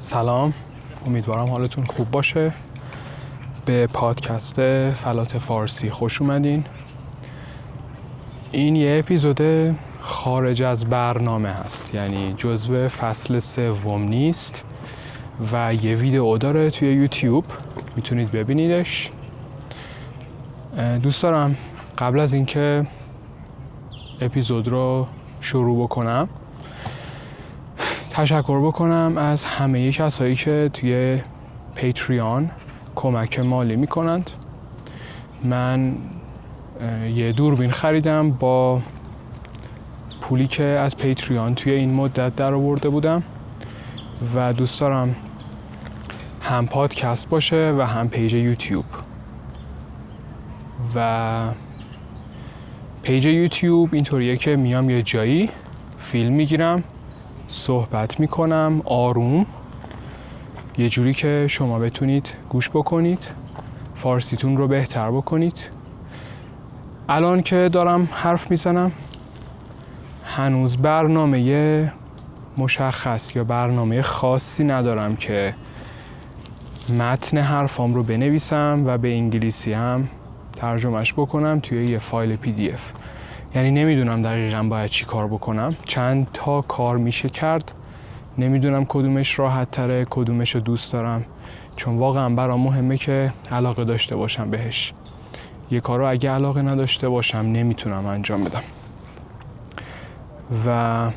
سلام، امیدوارم حالتون خوب باشه. به پادکست فلات فارسی خوش اومدین. این یه اپیزود خارج از برنامه هست، یعنی جزو فصل 3 نیست و یه ویدیو داره توی یوتیوب، میتونید ببینیدش. دوست دارم قبل از اینکه اپیزود رو شروع بکنم تشکر بکنم از همه کسایی که توی پیتریان کمک مالی میکنند. من یه دوربین خریدم با پولی که از پیتریان توی این مدت در آورده بودم و دوست دارم هم پادکست باشه و هم پیج یوتیوب. و پیج یوتیوب اینطوریه که میام یه جایی فیلم میگیرم، صحبت میکنم آروم، یه جوری که شما بتونید گوش بکنید، فارسیتون رو بهتر بکنید. الان که دارم حرف میزنم هنوز برنامه مشخص یا برنامه خاصی ندارم که متن حرفام رو بنویسم و به انگلیسی هم ترجمهش بکنم توی یه فایل PDF. یعنی نمیدونم دقیقاً باید چی کار بکنم. چند تا کار میشه کرد، نمیدونم کدومش راحت تره، کدومش رو دوست دارم، چون واقعا برام مهمه که علاقه داشته باشم بهش. یه کار رو اگه علاقه نداشته باشم نمیتونم انجام بدم. و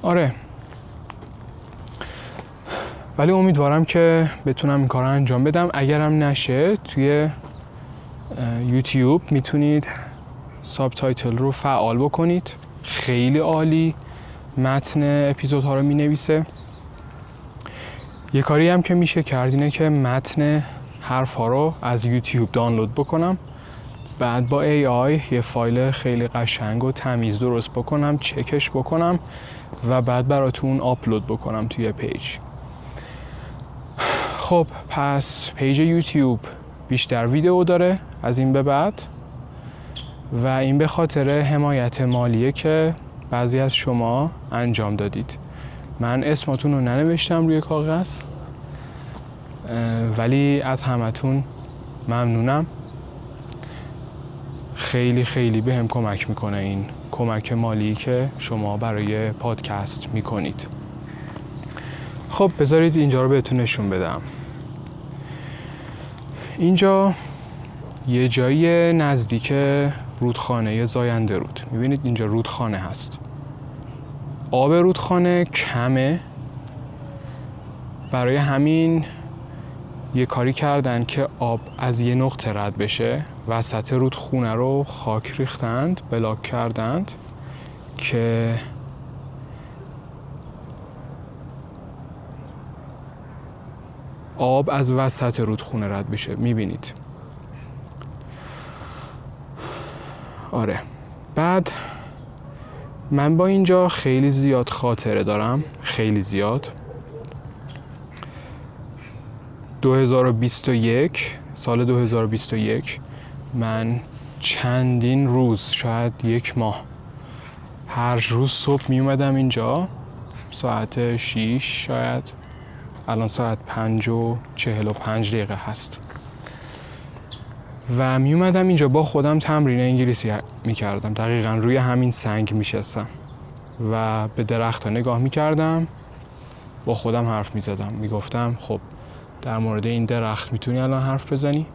آره، ولی امیدوارم که بتونم این کار رو انجام بدم. اگرم نشه توی یوتیوب میتونید سابتایتل رو فعال بکنید، خیلی عالی متن اپیزودها رو مینویسه. یه کاری هم که میشه کرد اینه که متن حرفا رو از یوتیوب دانلود بکنم، بعد با AI یه فایل خیلی قشنگ و تمیز درست بکنم، چکش بکنم و بعد براتون آپلود بکنم توی پیج. خب پس پیج یوتیوب بیشتر ویدیو داره از این به بعد و این به خاطر حمایت مالیه که بعضی از شما انجام دادید. من اسماتون رو ننوشتم روی کاغذ، ولی از همتون ممنونم. خیلی خیلی بهم کمک میکنه این کمک مالی که شما برای پادکست میکنید. خب بذارید اینجا رو بهتون نشون بدم. اینجا یه جایی نزدیک رودخانه زاینده رود. میبینید اینجا رودخانه هست. آب رودخانه کمه، برای همین یه کاری کردن که آب از یه نقطه رد بشه. وسط رودخونه رو خاک ریختند، بلاک کردند که آب از وسط رودخونه رد بشه. میبینید؟ آره. بعد من با اینجا خیلی زیاد خاطره دارم، خیلی زیاد. 2021 من چندین روز، شاید یک ماه، هر روز صبح می اومدم اینجا ساعت 6، شاید الان ساعت 5:45 هست و می اومدم اینجا با خودم تمرین انگلیسی می کردم. دقیقاً روی همین سنگ می شستم و به درخت ها نگاه می کردم، با خودم حرف می زدم. می گفتم خب در مورد این درخت میتونی الان حرف بزنی؟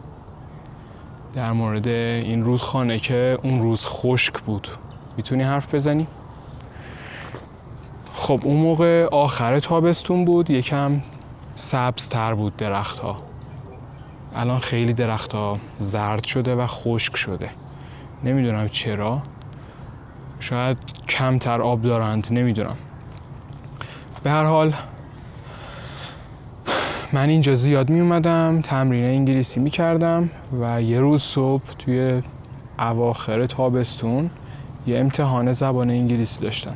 در مورد این رودخانه که اون روز خشک بود میتونی حرف بزنی؟ خب اون موقع آخر تابستون بود، یکم سبزتر بود درخت ها. الان خیلی درخت ها زرد شده و خشک شده. نمیدونم چرا، شاید کمتر آب دارند، نمیدونم. به هر حال من اینجا زیاد می اومدم تمرین انگلیسی می کردم و یه روز صبح توی اواخر تابستون یه امتحان زبان انگلیسی داشتم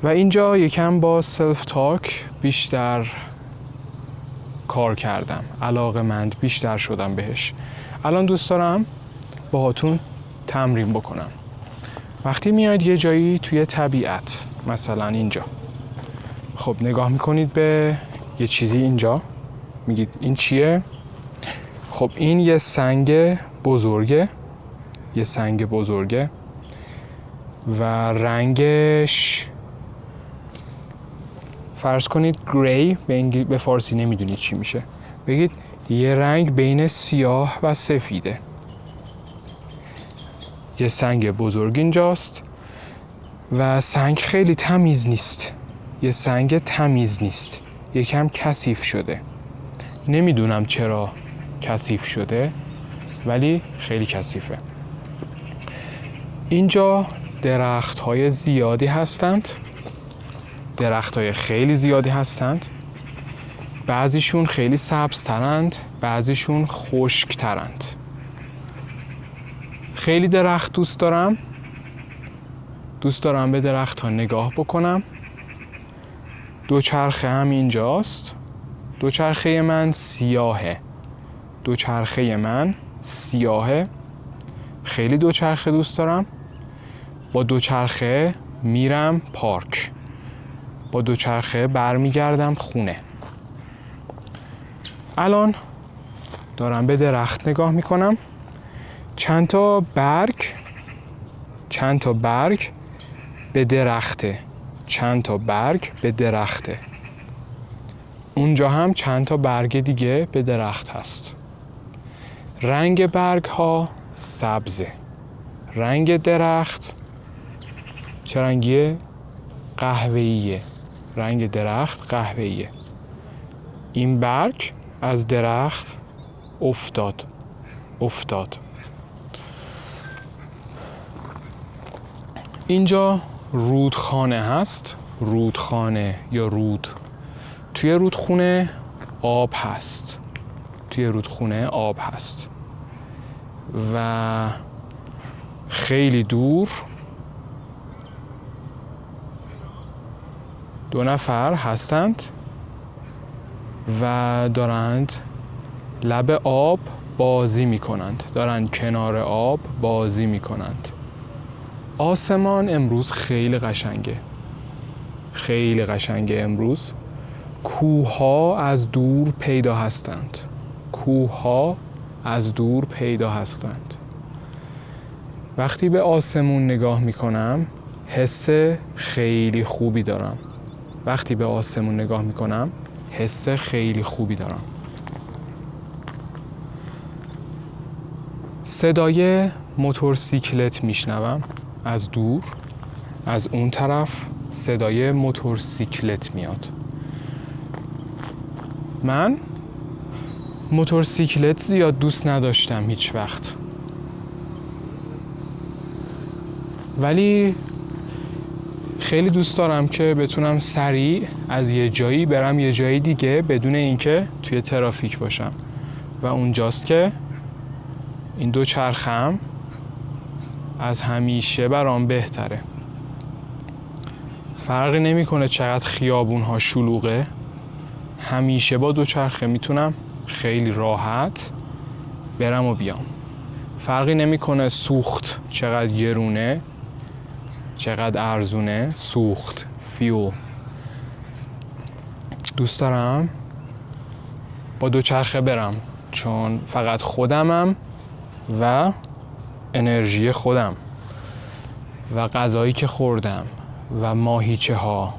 و اینجا یکم با سلف تاک بیشتر کار کردم، علاقه‌مند بیشتر شدم بهش. الان دوست دارم باهاتون تمرین بکنم. وقتی میاید یه جایی توی طبیعت مثلا اینجا. خب نگاه میکنید به یه چیزی اینجا، میگید این چیه؟ خب این یه سنگ بزرگه، یه سنگ بزرگه و رنگش فرض کنید گری، به فارسی نمیدونید چی میشه، بگید یه رنگ بین سیاه و سفیده. یه سنگ بزرگ اینجاست و سنگ خیلی تمیز نیست، یه سنگ تمیز نیست، یکم کثیف شده. نمیدونم چرا کثیف شده ولی خیلی کثیفه. اینجا درخت‌های زیادی هستند، درخت‌های خیلی زیادی هستند. بعضیشون خیلی سبزترند، بعضیشون خشکترند. خیلی درخت دوست دارم، دوست دارم به درخت‌ها نگاه بکنم. دوچرخه هم اینجاست. دوچرخه من سیاهه، دوچرخه من سیاهه. خیلی دوچرخه دوست دارم. با دوچرخه میرم پارک، با دوچرخه برمیگردم خونه. الان دارم به درخت نگاه میکنم. چند تا برگ به درخته، چند تا برگ به درخته. اونجا هم چند تا برگ دیگه به درخت هست. رنگ برگ ها سبزه، رنگ درخت چه رنگیه؟ قهوه‌ایه. رنگ درخت قهوه‌ایه. این برگ از درخت افتاد. اینجا رودخانه هست، رودخانه یا رود. توی رودخونه آب هست، توی رودخونه آب هست و خیلی دور 2 نفر هستند و دارند لب آب بازی می کنند، دارند کنار آب بازی می کنند. آسمان امروز خیلی قشنگه، خیلی قشنگه امروز. کوه‌ها از دور پیدا هستند، کوه‌ها از دور پیدا هستند. وقتی به آسمون نگاه می کنم حس خیلی خوبی دارم. وقتی به آسمون نگاه می کنم حس خیلی خوبی دارم. صدای موتورسیکلت میشنوم از دور، از اون طرف صدای موتورسیکلت میاد. من موتورسیکلت زیاد دوست نداشتم هیچ وقت، ولی خیلی دوست دارم که بتونم سریع از یه جایی برم یه جایی دیگه بدون اینکه توی ترافیک باشم و اونجاست که این دوچرخه‌ام از همیشه برام بهتره. فرقی نمیکنه چقدر خیابون‌ها شلوغه، همیشه با دوچرخه میتونم خیلی راحت برم و بیام. فرقی نمیکنه سوخت چقدر گرونه، چقدر ارزونه. سوخت، فیول، دوست دارم با دوچرخه برم چون فقط خودمم و انرژی خودم و غذایی که خوردم و ماهیچه ها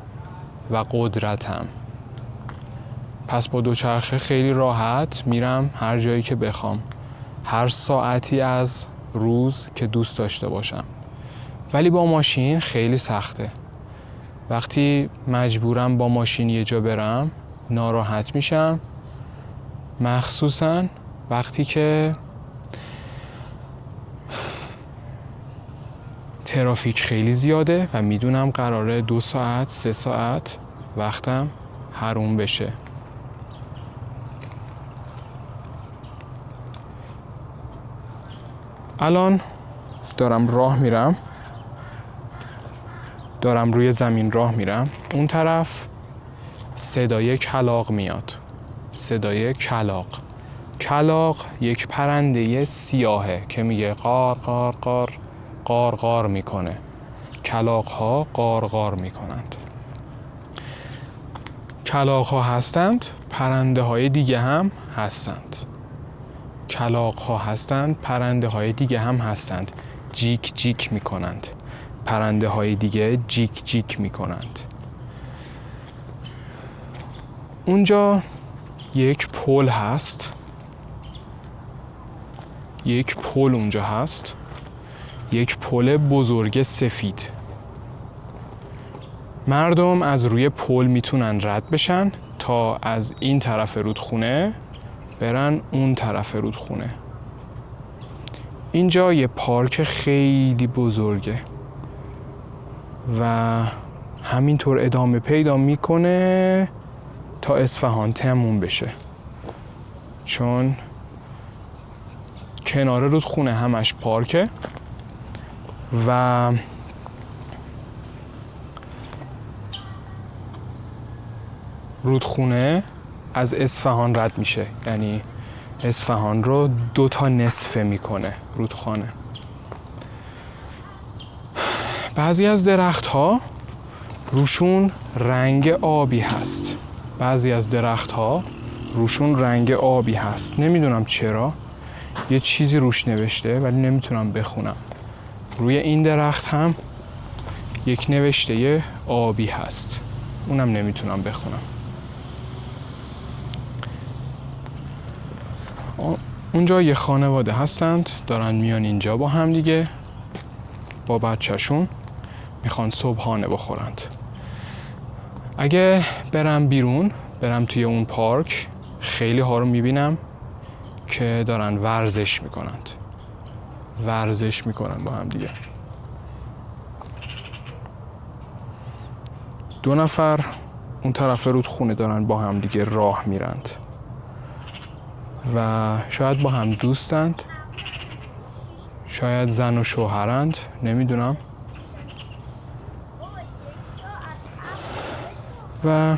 و قدرتم. پس با دوچرخه خیلی راحت میرم هر جایی که بخوام، هر ساعتی از روز که دوست داشته باشم. ولی با ماشین خیلی سخته. وقتی مجبورم با ماشین یه جا برم ناراحت میشم، مخصوصاً وقتی که ترافیک خیلی زیاده و میدونم قراره 2 ساعت 3 ساعت وقتم حروم بشه. الان دارم راه میرم، دارم روی زمین راه میرم. اون طرف صدای کلاغ میاد، صدای کلاغ. کلاغ یک پرنده سیاهه که میگه قار قار قار، قار قار میکنه. کلاغ‌ها قارقار می‌کنند. کلاغ‌ها هستند، پرنده‌های دیگه هم هستند. کلاغ‌ها هستند، پرنده‌های دیگه هم هستند. جیک جیک می‌کنند. پرنده‌های دیگه جیک جیک می‌کنند. اونجا یک پل هست. یک پل اونجا هست. یک پل بزرگ سفید. مردم از روی پل میتونن رد بشن تا از این طرف رودخونه برن اون طرف رودخونه. اینجا یه پارک خیلی بزرگه و همینطور ادامه پیدا میکنه تا اصفهان تموم بشه، چون کنار رودخونه همش پارکه و رودخونه از اصفهان رد میشه، یعنی اصفهان رو 2 تا نصفه میکنه رودخانه. بعضی از درخت ها روشون رنگ آبی هست. بعضی از درخت ها روشون رنگ آبی هست. نمیدونم چرا، یه چیزی روش نوشته ولی نمیتونم بخونم. روی این درخت هم یک نوشته آبی هست، اونم نمیتونم بخونم. اونجا یه خانواده هستند، دارن میان اینجا با هم دیگه با بچهشون میخوان صبحانه بخورند. اگه برم بیرون، برم توی اون پارک، خیلی ها رو میبینم که دارن ورزش میکنند. ورزش میکنن با هم دیگه. 2 نفر اون طرف رودخونه دارن با هم دیگه راه میرند و شاید با هم دوستند، شاید زن و شوهرند، نمیدونم. و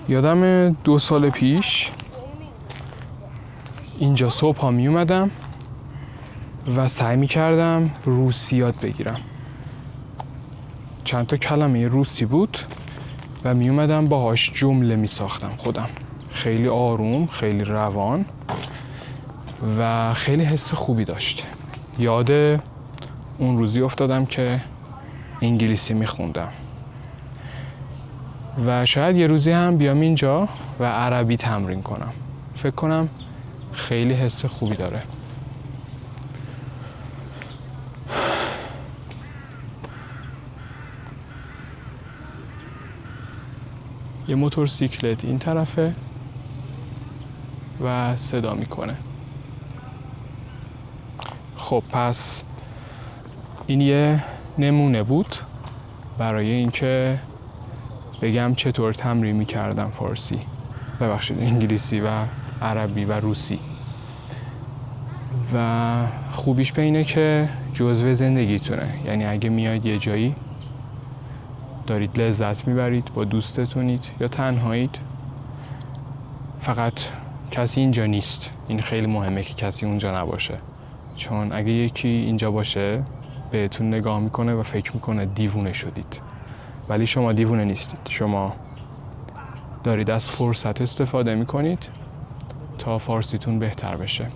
یادم 2 سال پیش اینجا صبح ها می اومدم و سعی می کردم روسی یاد بگیرم. چند تا کلمه روسی بود و می اومدم باهاش جمله می ساختم خودم. خیلی آروم، خیلی روان و خیلی حس خوبی داشت. یاد اون روزی افتادم که انگلیسی می خوندم و شاید یه روزی هم بیام اینجا و عربی تمرین کنم. فکر کنم خیلی حس خوبی داره. یه موتورسیکلت این طرفه و صدا میکنه. خب پس این یه نمونه بود برای اینکه بگم چطور تمرین میکردم فارسی، ببخشید انگلیسی و عربی و روسی. و خوبیش به اینه که جزو زندگیتونه، یعنی اگه میاد یه جایی دارید لذت میبرید، با دوستتونید یا تنهایید، فقط کسی اینجا نیست. این خیلی مهمه که کسی اونجا نباشه، چون اگه یکی اینجا باشه بهتون نگاه میکنه و فکر میکنه دیوونه شدید، ولی شما دیوونه نیستید. شما دارید از فرصت استفاده میکنید تا فارسیتون بهتر بشه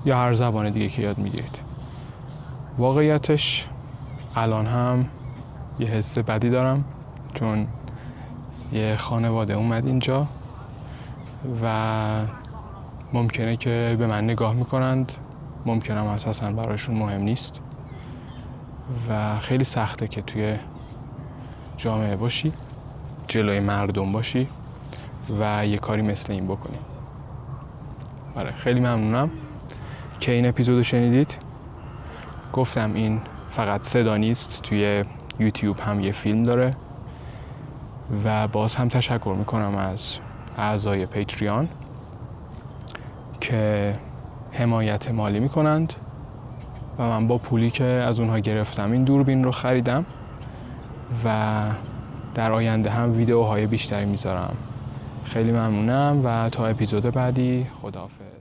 یا هر زبان دیگه که یاد میگیرید. واقعیتش الان هم یه حس بدی دارم، چون یه خانواده اومد اینجا و ممکنه که به من نگاه میکنند، ممکنه اساساً براشون مهم نیست و خیلی سخته که توی جامعه باشی، جلوی مردم باشی و یه کاری مثل این بکنی. آره، خیلی ممنونم که این اپیزودو شنیدید. گفتم این فقط صدا نیست، توی یوتیوب هم یه فیلم داره و باز هم تشکر میکنم از اعضای پیتریان که حمایت مالی میکنند و من با پولی که از اونها گرفتم این دوربین رو خریدم و در آینده هم ویدیوهای بیشتری میذارم خیلی ممنونم و تا اپیزود بعدی خداحافظ.